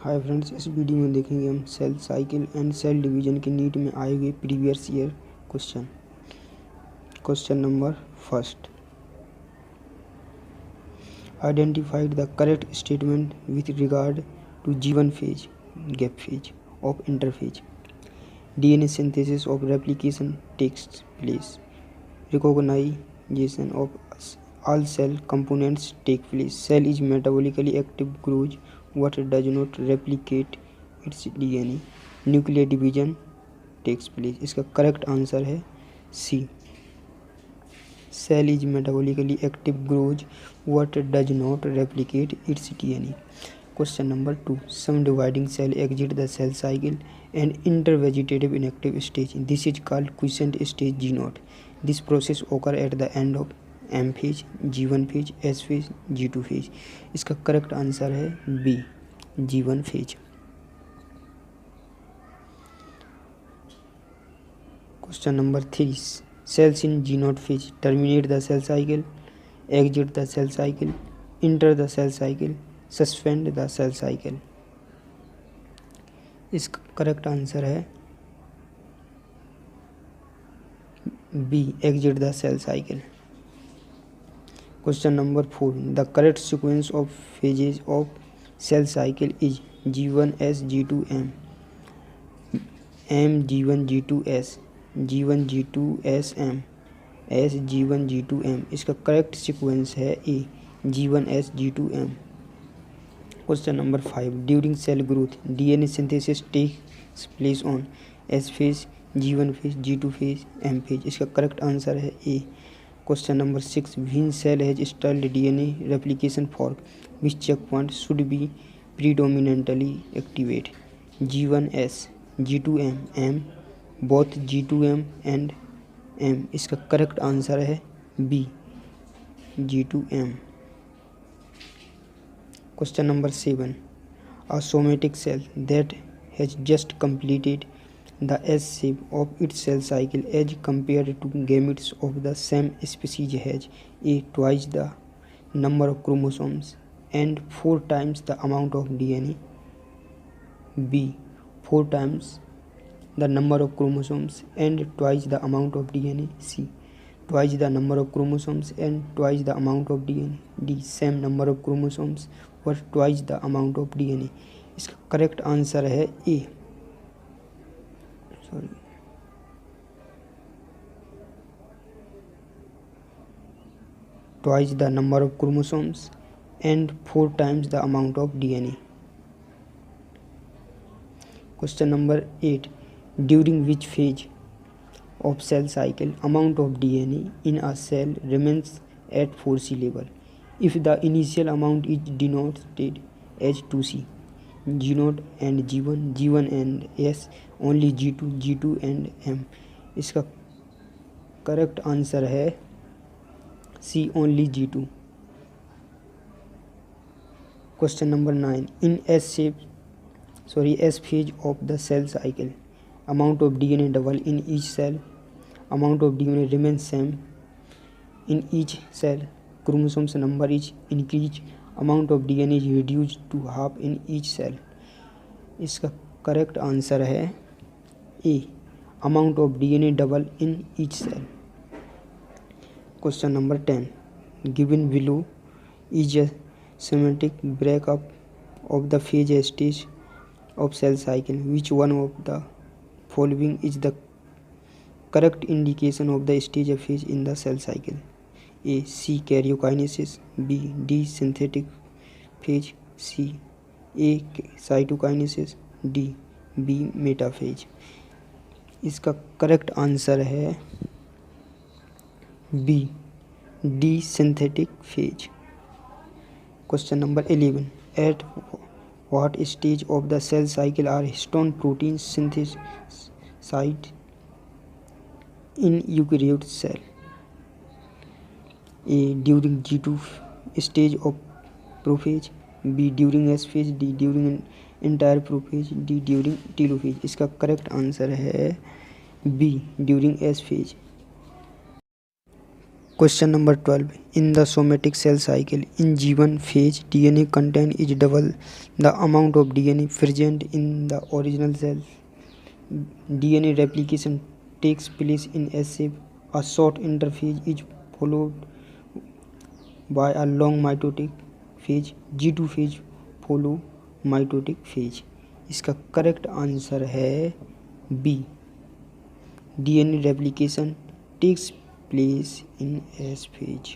Hi friends, इस video में देखेंगे हम cell cycle and cell division के नीट में आए हुए previous year question. Question number first, identified the correct statement with regard to G1 phase, gap phase of interphase. DNA synthesis of replication takes place. Recognition of all cell components take place. Cell is metabolically active, grows what does not replicate its DNA. Nuclear division takes place. इसका correct answer है सी। Cell is metabolically active, grows what does not replicate its DNA. Question number 2. Some dividing cell exit the cell cycle and enter vegetative inactive stage. This is called quiescent stage G0. This process occur at the end of M phase, G1 phase, S phase, G2 phase. इसका correct answer है B, G1 phase. Question number 3. Cells in G0 phase terminate the cell cycle, exit the cell cycle, enter the cell cycle, suspend the cell cycle. इसका correct answer है B, exit the cell cycle. Question number 4. The correct sequence of phases of cell cycle is G1S G2M, M G1 G2S, G1 G2SM, S G1 G2M। इसका correct sequence है ए, G1S G2M। Question number 5. During cell growth, DNA synthesis takes place on S phase, G1 phase, G2 phase, M phase. इसका correct answer है ए। Question number 6. When cell has stalled DNA replication fork, which checkpoint should be predominantly activated? G1S, G2M, M, both G2M and M. इसका correct answer है B, G2M। Question number 7. A somatic cell that has just completed the S shape of its cell cycle as compared to gametes of the same species has A. twice the number of chromosomes and 4 times the amount of DNA, B. 4 times the number of chromosomes and twice the amount of DNA, C. twice the number of chromosomes and twice the amount of DNA, D. same number of chromosomes or twice the amount of DNA। इसका correct answer है ए, twice the number of chromosomes and 4 times the amount of DNA। Question number 8. During which phase of cell cycle amount of DNA in a cell remains at 4C level if the initial amount is denoted as 2C? G0 and G1, G1 and S, only G2, G2 and M। इसका correct answer है C, only G2। Question number 9. In S phase of the cell cycle, amount of DNA double in each cell, amount of DNA remains same in each cell, chromosomes number is increased, amount of DNA is reduced to half in each cell। इसका correct answer है A, amount of DNA double in each cell. Question number 10. Given below is a schematic breakup of the phase stage of cell cycle. Which one of the following is the correct indication of the stage of phase in the cell cycle? A. C. Karyokinesis, B. D. synthetic phase, C. A. cytokinesis, D. B. metaphase। इसका correct answer है B, D synthetic phase। Question number 11. At what stage of the cell cycle are histone proteins synthesized in eukaryote cell? A. during G2 stage of prophase, B. during S phase, D. during entire prophase, D. during telophase। इसका correct answer है B, during S phase। Question number 12. In the somatic cell cycle, in G1 phase, DNA content is double the amount of DNA present in the original cell. DNA replication takes place in S shape. A short interphase is followed by a long mitotic phase. G2 phase follow mitotic phase. इसका correct answer है B, DNA replication takes place in S phase.